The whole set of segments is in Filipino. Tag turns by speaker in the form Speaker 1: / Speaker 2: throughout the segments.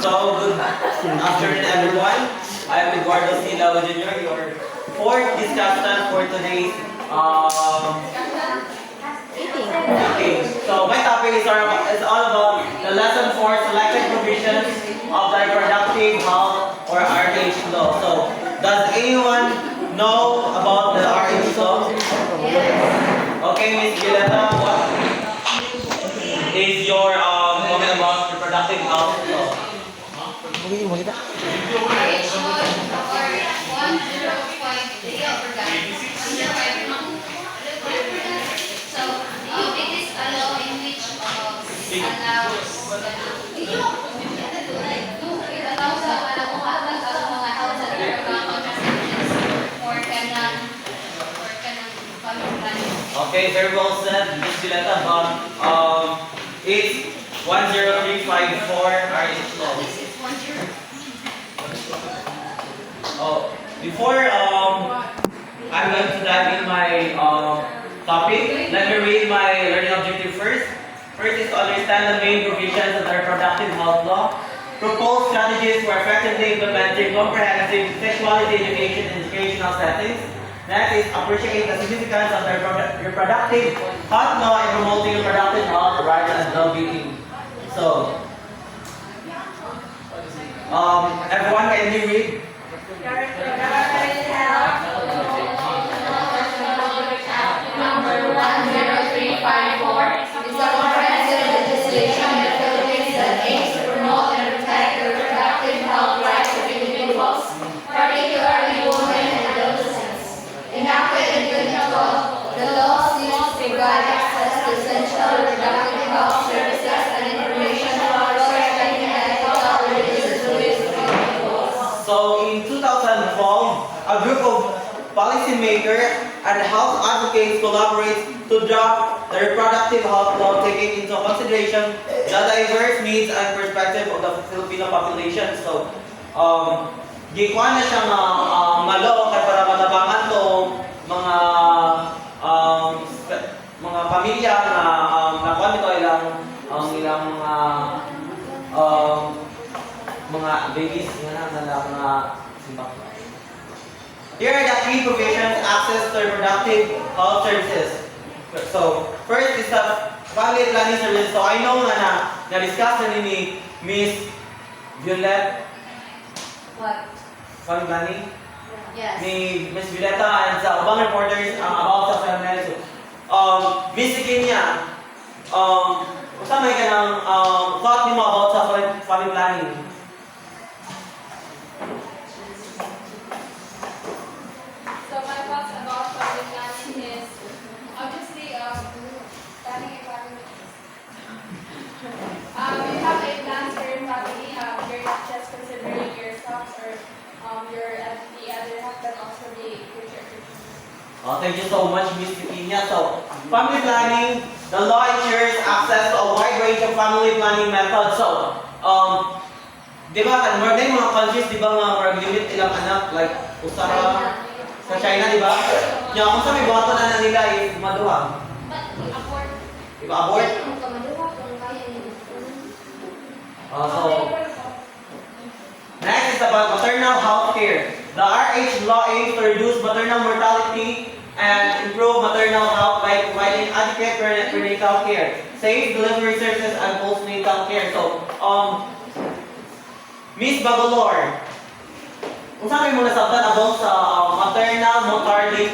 Speaker 1: So, good afternoon, everyone. I am Eduardo C. Lao Jr., your fourth discussant for today's meeting. So, my topic is all about the lesson 4 selected provisions of the reproductive health or RH law. So, does anyone know about the RH law? Okay, Ms. Violeta, what is your comment about reproductive health law?
Speaker 2: RH law is number 105 So, it is a law in which it allows mga health at contraceptives for kanang pamilya.
Speaker 1: Okay, very well said, Ms. Violeta, but it's 10354 RH law.
Speaker 2: This is 10.
Speaker 1: Oh, before I'm going to dive in my topic, let me read my learning objective first. First is to understand the main provisions of the reproductive health law, propose strategies for effectively implementing comprehensive sexuality education in educational settings. Next is appreciate the significance of the reproductive health law in promoting reproductive health rights and well-being. So, everyone, can you read?
Speaker 2: Number 10354 is a comprehensive legislation in the Philippines that aims to promote and protect the reproductive health rights of individuals, particularly women and adolescents. Enacted in 2012, the law seeks to provide access to essential reproductive health services and information while respecting the ethical religious beliefs of individuals.
Speaker 1: So in 2012, a group of policymakers and health advocates collaborate to draft the reproductive health law, taking into consideration the diverse needs and perspective of the Filipino population. So, gikuha na siya malo kay para matabangan to mga pamilya na nakuha nito ilang mga babies nga na simbak. Here are the three provisions: access to reproductive health services. So, first is the family planning services. So, I know na-discuss na ni Miss Violet.
Speaker 2: What?
Speaker 1: Family planning?
Speaker 2: Yes.
Speaker 1: Ni Miss Violeta and sa ubang reporters about sa family. So, Miss Kenya, may ka ng thought mo about sa family planning?
Speaker 3: So my thoughts about family planning is obviously planning a family. You have a plan for your family. You're not just considering yourself or the other half, but also the future.
Speaker 1: Thank you so much, Miss Kenya. So, family planning, the law ensures access to a wide range of family planning methods. So, di ba, more than mga countries, di ba nga limit ilang anak, like, sa China, di ba? Yung kung sa may bato na nila, maduha.
Speaker 2: Abort.
Speaker 1: Diba, abort? So, next is about maternal health care. The RH law aims to reduce maternal mortality and improve maternal health by providing adequate prenatal care, safe delivery services, and postnatal care. So, Miss Babalor, kung saan mo nasabtan about sa maternal mortality.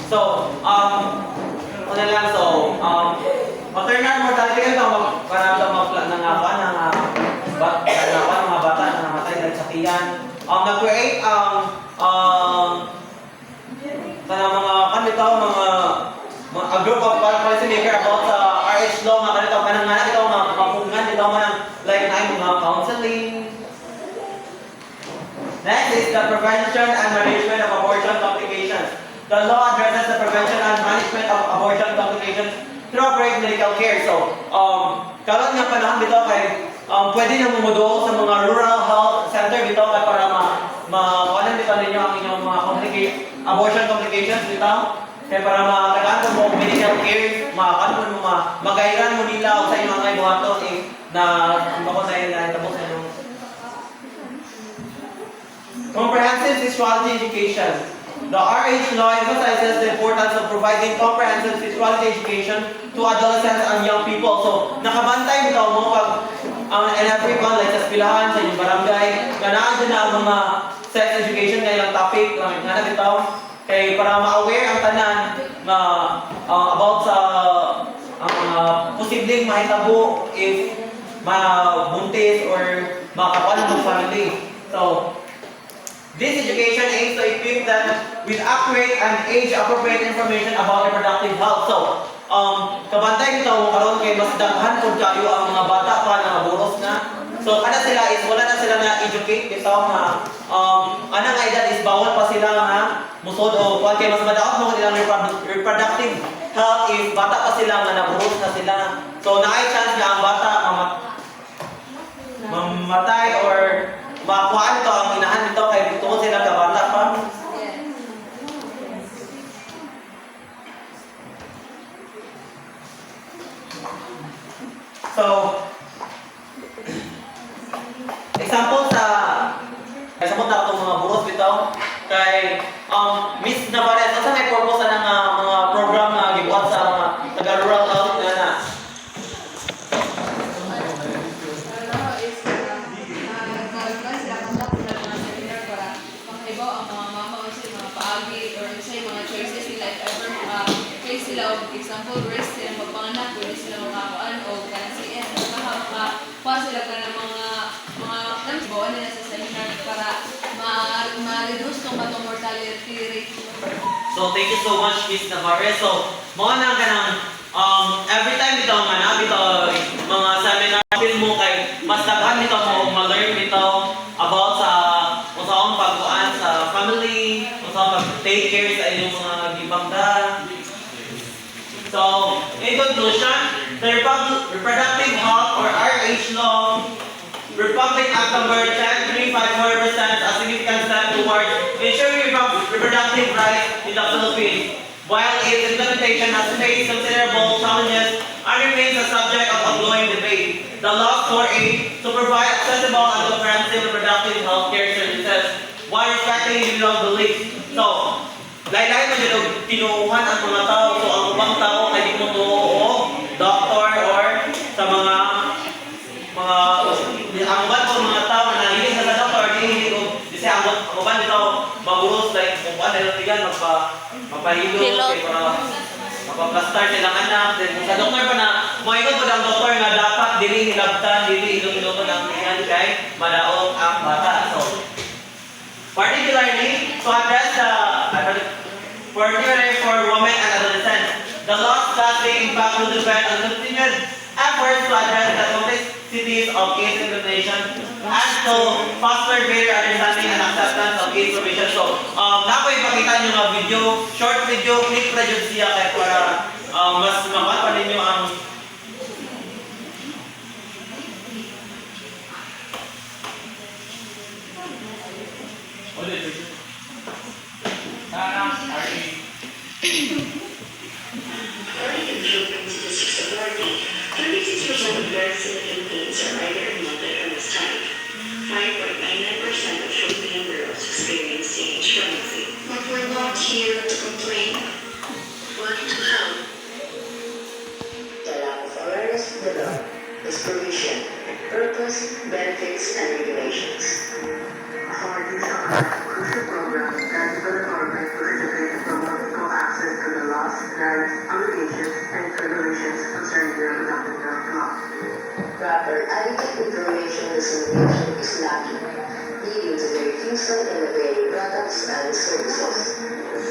Speaker 1: So, maternal mortality kasi parang mga bata na namatay dahil sa tiyan. Nag-create a group of policymakers about sa RH law nga kanito kanang ito mga mapungan dito like mga counseling. Next is the prevention and management of abortion complications. The law addresses the prevention and management of abortion complications through appropriate medical care. So, karon nga panahon dito kay pwede na mumudo sa mga rural health center dito para ma-kuanan dito ninyo ang inyong mga abortion complications dito. Kaya para makakaan mo medical care, makakakaan mo, magairan mo nila o sa inyong mga ibuhaton na ako na yun na tapos na yung comprehensive sexuality education. The RH law emphasizes the importance of providing comprehensive sexuality education to adolescents and young people. So, nakabantay bitaw mo pag in every one, like sa eskwelahan, sa inyong barangay, ganaan dyan na ang mga sex education na ilang topic, lang nga na bitaw. Kaya para ma-aware ang tanan na about sa posibleng mahitabo if mabuntis or makapalan ng family. So, this education aims to equip them with accurate and age-appropriate information about reproductive health. So, kabantay nito mo karon kay mas daghan kung kayo ang mga bata pa na maburos na. So, kada sila is wala na sila na educate bitaw na ana nga edad is bawal pa sila na musod o kung kay mas madaot mo nilang reproductive health if bata pa sila nga naburos na sila. So, naay chance nga ang bata mamatay or makuhaan ito ang inahan nito kay tungkol sila kabata pa. So, example na itong mga buros bitaw kay Miss Navarez, sa may purpose ng mga program na gibuhat sa mga taga-rural health na
Speaker 2: example, risk sila magpanganak, pwede sila makakuan o kanasiyan, makakuha sila ka ng mga bawa nila sa seminar para ma-reduce itong mortality rate.
Speaker 1: So, thank you so much, Miss Navarez. So, mga nang kanang every time bitaw nga bitaw mga seminar film mo kay mas daghan bitaw mo ma-learn bitaw about sa usaong pagkuan sa family, usaong pag-take care sa inyong mga gibangda. So, in conclusion, the Reproductive Health or RH Law, Republic Act Number 10354 represents a significant step towards ensuring reproductive rights in the Philippines. While its implementation has faced considerable challenges and remains a subject of ongoing debate, the law aims to provide accessible and comprehensive reproductive health care services while respecting individual beliefs. So, lain-lain man dito tinuuhan ang mga tao. So, ang ubang tao ay di mo tuo doctor or sa mga ang uban ko mga tao na hilig sa doctor, di hilig ko kasi ang uban dito maburos like kung ano yung tigan magpahilo kay para mapaplastar silang anak. Then sa doktor pa na moingon pa ang doktor nga dapat dili hilabtan, dili ilong-ilong ang tiyan kay madaot ang bata. So, particularly to address particularly for women and adolescents, the law's lasting impact will depend on continued efforts to address the complexities of AIDS implementation and to foster greater understanding and acceptance of AIDS provision. So, napo ipakita nyo nga video, short video, click na dyan siya kaya para mas makapan ninyo ang
Speaker 4: of births in the Philippines are either unwanted or miscarried. 5.99% of Filipino girls experience teenage pregnancy. But we're not here to complain, but to help. The lack of awareness of the law is provision, purpose, benefits, and regulations. Authorities are crucial programs that the government will educate and promote equal access to the laws, rights, obligations, and regulations concerning the reproductive health law. Proper adequate information dissemination is lacking, leading to the refusal in available products and services.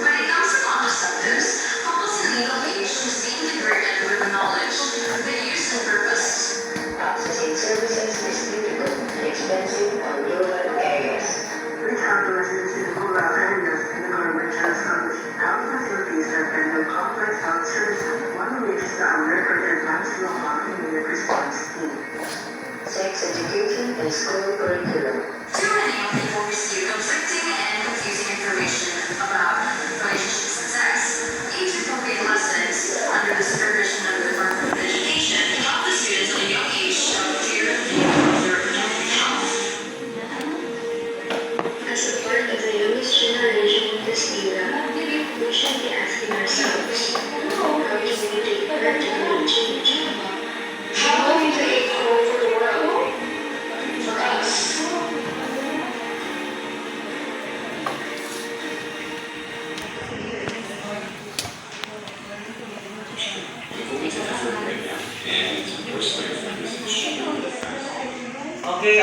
Speaker 5: When it comes to contraceptives, couples in legal age receive the burden with knowledge, the use and purpose.
Speaker 4: Accessing services is difficult and expensive on rural areas. Which adolescents in rural areas in the government shall establish health facilities that handle complex health services, one of which is the American Advanced Local Immediate Response Team. Sex education and school curriculum.
Speaker 5: Too many young people receive conflicting and confusing information about relationships and sex. Age
Speaker 1: Okay,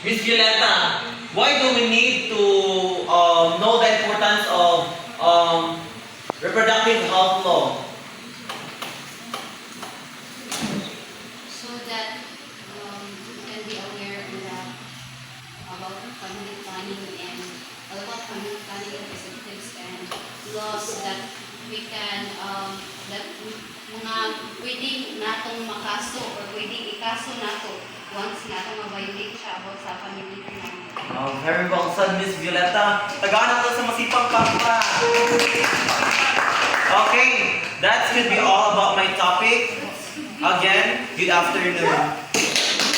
Speaker 1: Miss Violeta, why do we need to know the importance of reproductive health law?
Speaker 2: So that you can be aware about family planning and about family planning representatives and laws that we can that mga pwedeng natong makaso or pwedeng ikaso nato once natong ma-violate siya about sa family planning.
Speaker 1: Very well said, Miss Violeta. Tagaan na sa masipang papa. Okay, that should be all about my topic. Again, good afternoon.